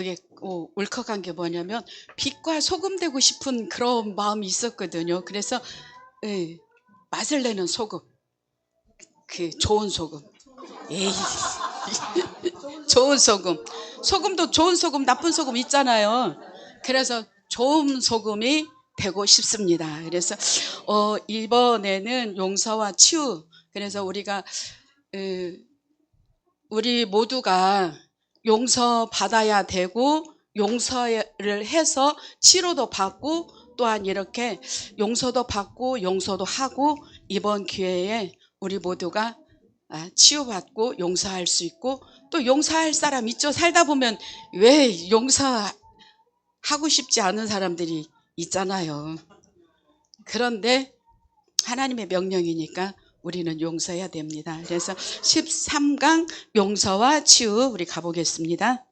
그게 울컥한 게 뭐냐면 빛과 소금 되고 싶은 그런 마음이 있었거든요. 그래서 예, 맛을 내는 소금, 그 좋은 소금. 에이, 좋은 소금. 소금도 좋은 소금, 나쁜 소금 있잖아요. 그래서 좋은 소금이 되고 싶습니다. 그래서 이번에는 용서와 치유. 그래서 우리가 우리 모두가 용서받아야 되고 용서를 해서 치료도 받고 또한 이렇게 용서도 받고 용서도 하고 이번 기회에 우리 모두가 치유받고 용서할 수 있고 또 용서할 사람 있죠. 살다 보면 왜 용서하고 싶지 않은 사람들이 있잖아요. 그런데 하나님의 명령이니까 우리는 용서해야 됩니다. 그래서 13강 용서와 치유 우리 가보겠습니다.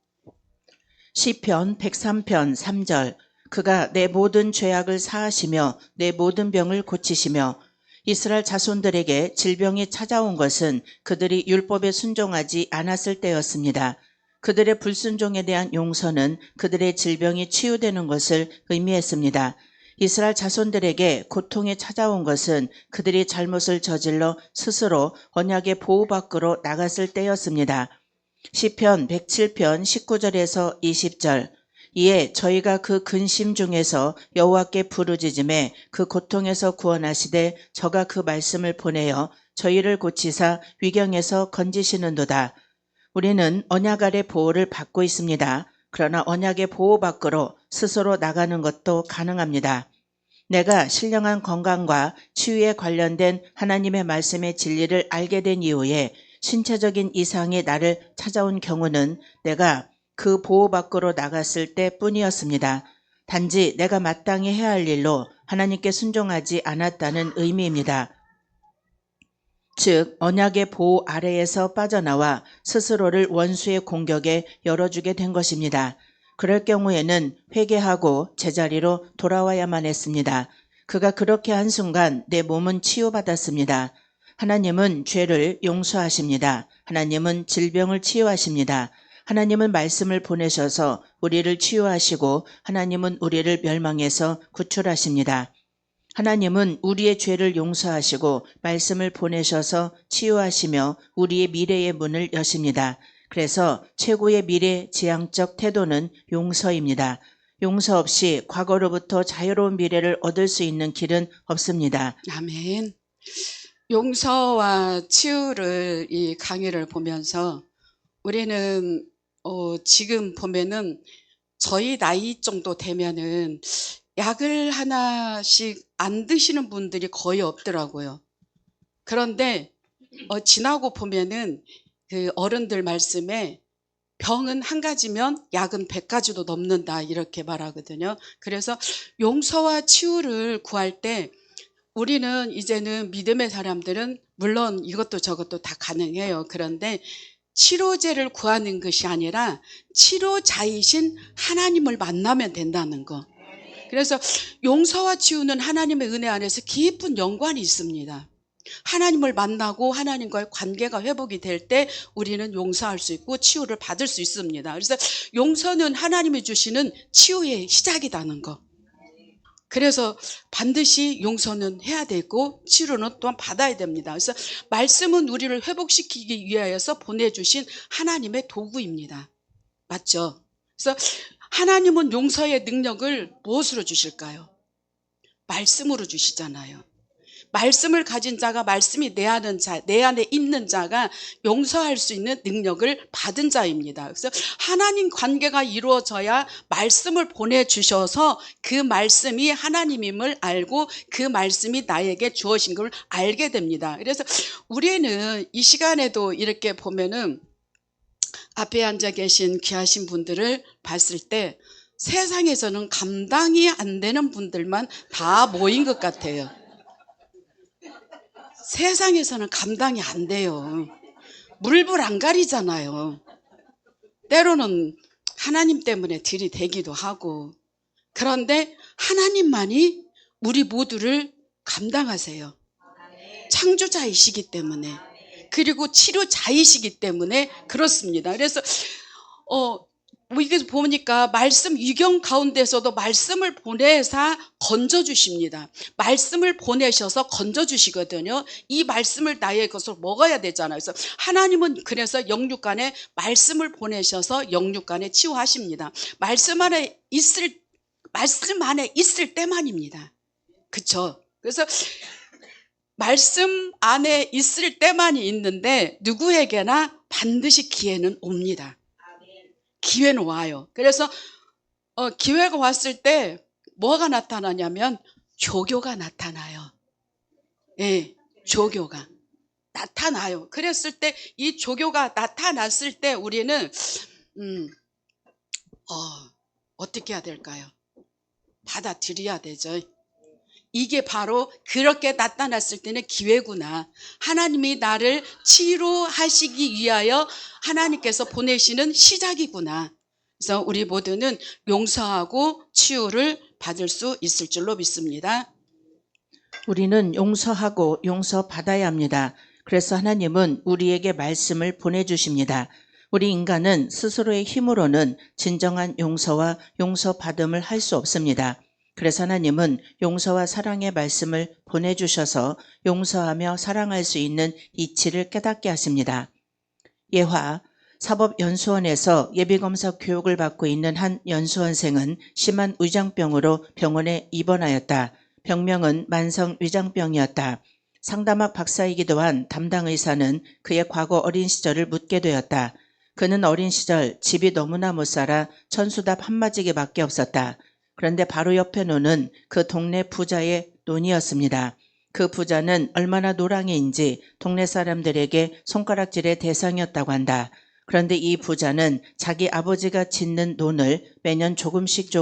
시편 103편 3절 그가 내 모든 죄악을 사하시며 내 모든 병을 고치시며 이스라엘 자손들에게 질병이 찾아온 것은 그들이 율법에 순종하지 않았을 때였습니다. 그들의 불순종에 대한 용서는 그들의 질병이 치유되는 것을 의미했습니다. 이스라엘 자손들에게 고통이 찾아온 것은 그들이 잘못을 저질러 스스로 언약의 보호 밖으로 나갔을 때였습니다. 시편 107편 19절에서 20절 이에 저희가 그 근심 중에서 여호와께 부르짖음에 그 고통에서 구원하시되 저가 그 말씀을 보내어 저희를 고치사 위경에서 건지시는도다. 우리는 언약 아래 보호를 받고 있습니다. 그러나 언약의 보호 밖으로 스스로 나가는 것도 가능합니다. 내가 신령한 건강과 치유에 관련된 하나님의 말씀의 진리를 알게 된 이후에 신체적인 이상이 나를 찾아온 경우는 내가 그 보호 밖으로 나갔을 때뿐이었습니다. 단지 내가 마땅히 해야 할 일로 하나님께 순종하지 않았다는 의미입니다. 즉 언약의 보호 아래에서 빠져나와 스스로를 원수의 공격에 열어주게 된 것입니다. 그럴 경우에는 회개하고 제자리로 돌아와야만 했습니다. 그가 그렇게 한 순간 내 몸은 치유받았습니다. 하나님은 죄를 용서하십니다. 하나님은 질병을 치유하십니다. 하나님은 말씀을 보내셔서 우리를 치유하시고 하나님은 우리를 멸망에서 구출하십니다. 하나님은 우리의 죄를 용서하시고 말씀을 보내셔서 치유하시며 우리의 미래의 문을 여십니다. 그래서 최고의 미래지향적 태도는 용서입니다. 용서 없이 과거로부터 자유로운 미래를 얻을 수 있는 길은 없습니다. 아멘. 용서와 치유를 이 강의를 보면서 우리는 지금 보면은 저희 나이 정도 되면은 약을 하나씩 안 드시는 분들이 거의 없더라고요. 그런데 지나고 보면은 그 어른들 말씀에 병은 한 가지면 약은 100가지도 넘는다 이렇게 말하거든요. 그래서 용서와 치유를 구할 때 우리는 이제는 믿음의 사람들은 물론 이것도 저것도 다 가능해요. 그런데 치료제를 구하는 것이 아니라 치료자이신 하나님을 만나면 된다는 거. 그래서 용서와 치유는 하나님의 은혜 안에서 깊은 연관이 있습니다. 하나님을 만나고 하나님과의 관계가 회복이 될 때 우리는 용서할 수 있고 치유를 받을 수 있습니다. 그래서 용서는 하나님이 주시는 치유의 시작이라는 거. 그래서 반드시 용서는 해야 되고 치료는 또한 받아야 됩니다. 그래서 말씀은 우리를 회복시키기 위하여서 보내주신 하나님의 도구입니다. 맞죠? 그래서 하나님은 용서의 능력을 무엇으로 주실까요? 말씀으로 주시잖아요. 말씀을 가진 자가 말씀이 내 안에 있는 자가 용서할 수 있는 능력을 받은 자입니다. 그래서 하나님 관계가 이루어져야 말씀을 보내주셔서 그 말씀이 하나님임을 알고 그 말씀이 나에게 주어진 걸 알게 됩니다. 그래서 우리는 이 시간에도 이렇게 보면은 앞에 앉아 계신 귀하신 분들을 봤을 때 세상에서는 감당이 안 되는 분들만 다 모인 것 같아요. 세상에서는 감당이 안 돼요. 물불 안 가리잖아요. 때로는 하나님 때문에 들이대기도 하고. 그런데 하나님만이 우리 모두를 감당하세요. 창조자이시기 때문에. 그리고 치료자이시기 때문에 그렇습니다. 그래서 이게 보니까 말씀 위경 가운데서도 말씀을 보내사 건져주십니다. 말씀을 보내셔서 건져주시거든요. 이 말씀을 나의 것으로 먹어야 되잖아요. 그래서 하나님은 그래서 영육간에 말씀을 보내셔서 영육간에 치유하십니다. 말씀 안에 있을 때만입니다. 그쵸? 그래서 말씀 안에 있을 때만이 있는데 누구에게나 반드시 기회는 옵니다. 기회는 와요. 그래서 기회가 왔을 때 뭐가 나타나냐면 조교가 나타나요. 예, 조교가 나타나요. 그랬을 때 이 조교가 나타났을 때 우리는 어떻게 해야 될까요? 받아들여야 되죠. 이게 바로 그렇게 나타났을 때는 기회구나. 하나님이 나를 치유하시기 위하여 하나님께서 보내시는 시작이구나. 그래서 우리 모두는 용서하고 치유를 받을 수 있을 줄로 믿습니다. 우리는 용서하고 용서받아야 합니다. 그래서 하나님은 우리에게 말씀을 보내주십니다. 우리 인간은 스스로의 힘으로는 진정한 용서와 용서받음을 할 수 없습니다. 그래서 하나님은 용서와 사랑의 말씀을 보내주셔서 용서하며 사랑할 수 있는 이치를 깨닫게 하십니다. 예화, 사법연수원에서 예비검사 교육을 받고 있는 한 연수원생은 심한 위장병으로 병원에 입원하였다. 병명은 만성 위장병이었다. 상담학 박사이기도 한 담당 의사는 그의 과거 어린 시절을 묻게 되었다. 그는 어린 시절 집이 너무나 못 살아 천수답 한마지기밖에 없었다. 그런데 바로 옆에 노는 그 동네 부자의 논이었습니다. 그 부자는 얼마나 노랑이인지 동네 사람들에게 손가락질의 대상이었다고 한다. 그런데 이 부자는 자기 아버지가 짓는 논을 매년 조금씩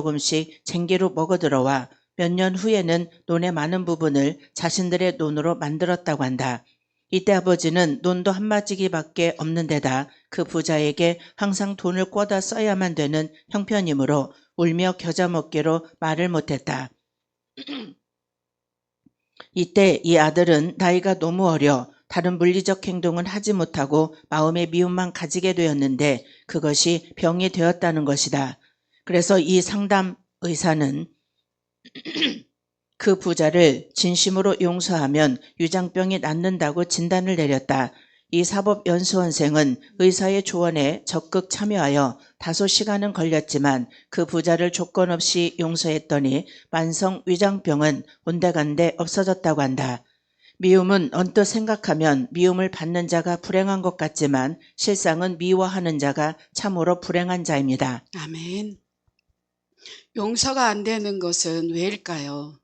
쟁기로 먹어들어와 몇 년 후에는 논의 많은 부분을 자신들의 논으로 만들었다고 한다. 이때 아버지는 논도 한마지기밖에 없는 데다 그 부자에게 항상 돈을 꿔다 써야만 되는 형편이므로 울며 겨자 먹기로 말을 못했다. 이때 이 아들은 나이가 너무 어려 다른 물리적 행동은 하지 못하고 마음의 미움만 가지게 되었는데 그것이 병이 되었다는 것이다. 그래서 이 상담 의사는 그 부자를 진심으로 용서하면 위장병이 낫는다고 진단을 내렸다. 이 사법연수원생은 의사의 조언에 적극 참여하여 다소 시간은 걸렸지만 그 부자를 조건 없이 용서했더니 만성 위장병은 온데간데 없어졌다고 한다. 미움은 언뜻 생각하면 미움을 받는 자가 불행한 것 같지만 실상은 미워하는 자가 참으로 불행한 자입니다. 아멘. 용서가 안 되는 것은 왜일까요?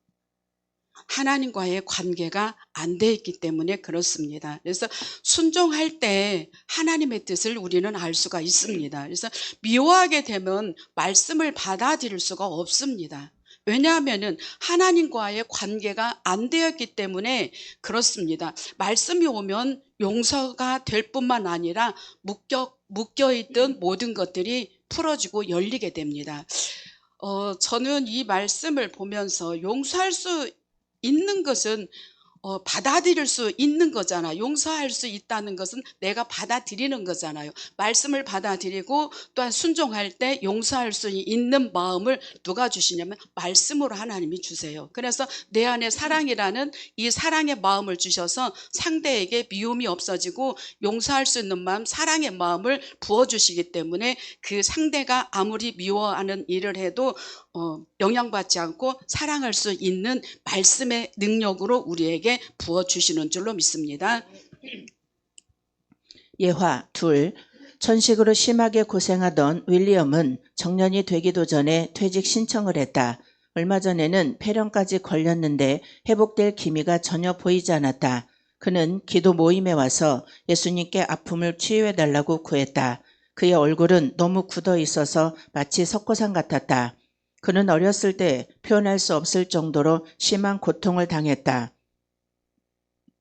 하나님과의 관계가 안 돼 있기 때문에 그렇습니다. 그래서 순종할 때 하나님의 뜻을 우리는 알 수가 있습니다. 그래서 미워하게 되면 말씀을 받아들일 수가 없습니다. 왜냐하면 하나님과의 관계가 안 되었기 때문에 그렇습니다. 말씀이 오면 용서가 될 뿐만 아니라 묶여있던 모든 것들이 풀어지고 열리게 됩니다. 저는 이 말씀을 보면서 용서할 수 있는 것은 받아들일 수 있는 거잖아요. 용서할 수 있다는 것은 내가 받아들이는 거잖아요. 말씀을 받아들이고 또한 순종할 때 용서할 수 있는 마음을 누가 주시냐면 말씀으로 하나님이 주세요. 그래서 내 안에 사랑이라는 이 사랑의 마음을 주셔서 상대에게 미움이 없어지고 용서할 수 있는 마음, 사랑의 마음을 부어주시기 때문에 그 상대가 아무리 미워하는 일을 해도 영향받지 않고 사랑할 수 있는 말씀의 능력으로 우리에게 부어주시는 줄로 믿습니다. 예화 2. 천식으로 심하게 고생하던 윌리엄은 정년이 되기도 전에 퇴직 신청을 했다. 얼마 전에는 폐렴까지 걸렸는데 회복될 기미가 전혀 보이지 않았다. 그는 기도 모임에 와서 예수님께 아픔을 치유해달라고 구했다. 그의 얼굴은 너무 굳어 있어서 마치 석고상 같았다. 그는 어렸을 때 표현할 수 없을 정도로 심한 고통을 당했다.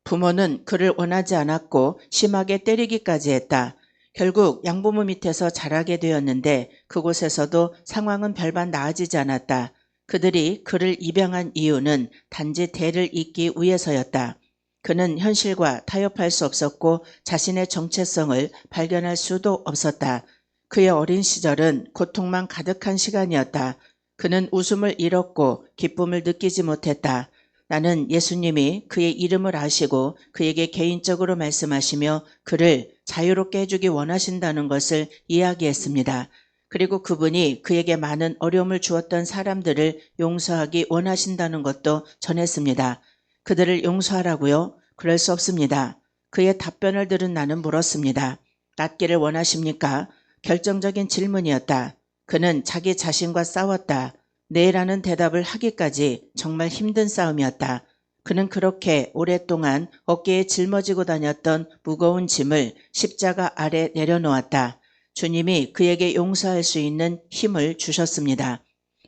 부모는 그를 원하지 않았고 심하게 때리기까지 했다. 결국 양부모 밑에서 자라게 되었는데 그곳에서도 상황은 별반 나아지지 않았다. 그들이 그를 입양한 이유는 단지 대를 잇기 위해서였다. 그는 현실과 타협할 수 없었고 자신의 정체성을 발견할 수도 없었다. 그의 어린 시절은 고통만 가득한 시간이었다. 그는 웃음을 잃었고 기쁨을 느끼지 못했다. 나는 예수님이 그의 이름을 아시고 그에게 개인적으로 말씀하시며 그를 자유롭게 해주기 원하신다는 것을 이야기했습니다. 그리고 그분이 그에게 많은 어려움을 주었던 사람들을 용서하기 원하신다는 것도 전했습니다. 그들을 용서하라고요? 그럴 수 없습니다. 그의 답변을 들은 나는 물었습니다. 낫기를 원하십니까? 결정적인 질문이었다. 그는 자기 자신과 싸웠다. 네라는 대답을 하기까지 정말 힘든 싸움이었다. 그는 그렇게 오랫동안 어깨에 짊어지고 다녔던 무거운 짐을 십자가 아래 내려놓았다. 주님이 그에게 용서할 수 있는 힘을 주셨습니다.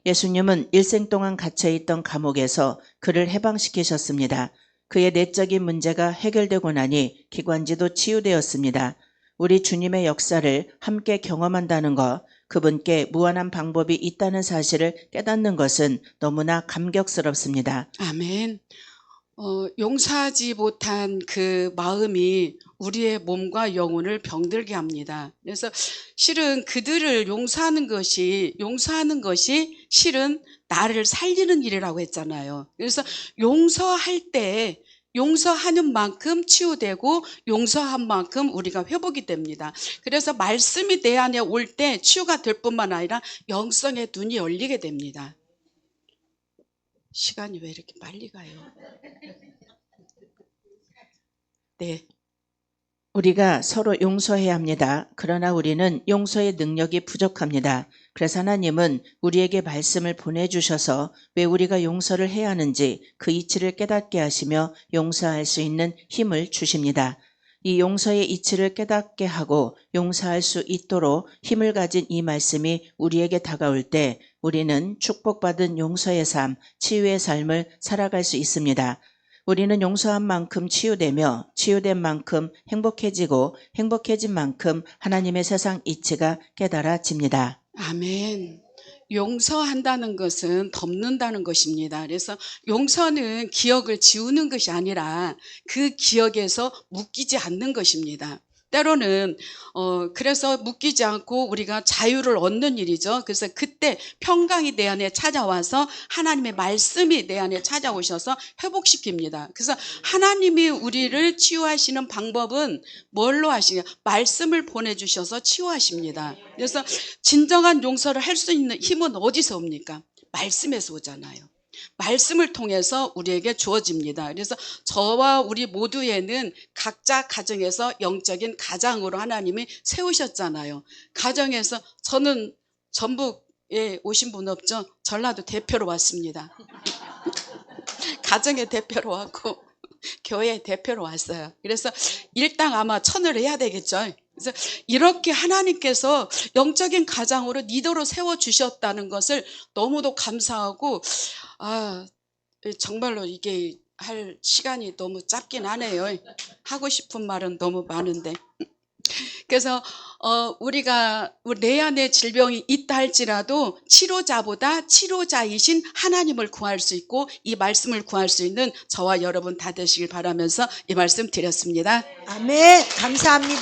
예수님은 일생 동안 갇혀있던 감옥에서 그를 해방시키셨습니다. 그의 내적인 문제가 해결되고 나니 기관지도 치유되었습니다. 우리 주님의 역사를 함께 경험한다는 것, 그분께 무한한 방법이 있다는 사실을 깨닫는 것은 너무나 감격스럽습니다. 아멘. 용서하지 못한 그 마음이 우리의 몸과 영혼을 병들게 합니다. 그래서 실은 그들을 용서하는 것이 실은 나를 살리는 일이라고 했잖아요. 그래서 용서할 때 용서하는 만큼 치유되고 용서한 만큼 우리가 회복이 됩니다. 그래서 말씀이 내 안에 올 때 치유가 될 뿐만 아니라 영성의 눈이 열리게 됩니다. 시간이 왜 이렇게 빨리 가요? 네. 우리가 서로 용서해야 합니다. 그러나 우리는 용서의 능력이 부족합니다. 그래서 하나님은 우리에게 말씀을 보내주셔서 왜 우리가 용서를 해야 하는지 그 이치를 깨닫게 하시며 용서할 수 있는 힘을 주십니다. 이 용서의 이치를 깨닫게 하고 용서할 수 있도록 힘을 가진 이 말씀이 우리에게 다가올 때 우리는 축복받은 용서의 삶, 치유의 삶을 살아갈 수 있습니다. 우리는 용서한 만큼 치유되며 치유된 만큼 행복해지고 행복해진 만큼 하나님의 세상 이치가 깨달아집니다. 아멘. 용서한다는 것은 덮는다는 것입니다. 그래서 용서는 기억을 지우는 것이 아니라 그 기억에서 묶이지 않는 것입니다. 때로는 그래서 묶이지 않고 우리가 자유를 얻는 일이죠. 그래서 그때 평강이 내 안에 찾아와서 하나님의 말씀이 내 안에 찾아오셔서 회복시킵니다. 그래서 하나님이 우리를 치유하시는 방법은 뭘로 하시냐? 말씀을 보내주셔서 치유하십니다. 그래서 진정한 용서를 할 수 있는 힘은 어디서 옵니까? 말씀에서 오잖아요. 말씀을 통해서 우리에게 주어집니다. 그래서 저와 우리 모두에는 각자 가정에서 영적인 가장으로 하나님이 세우셨잖아요. 가정에서 저는 전북에 오신 분 없죠? 전라도 대표로 왔습니다. 가정의 대표로 왔고 교회 대표로 왔어요. 그래서 일당 아마 1000을 해야 되겠죠. 그래서 이렇게 하나님께서 영적인 가장으로 리더로 세워주셨다는 것을 너무도 감사하고 정말로 이게 할 시간이 너무 짧긴 하네요. 하고 싶은 말은 너무 많은데. 그래서 우리가 내 안에 질병이 있다 할지라도 치료자보다 치료자이신 하나님을 구할 수 있고 이 말씀을 구할 수 있는 저와 여러분 다 되시길 바라면서 이 말씀 드렸습니다. 아멘. 감사합니다.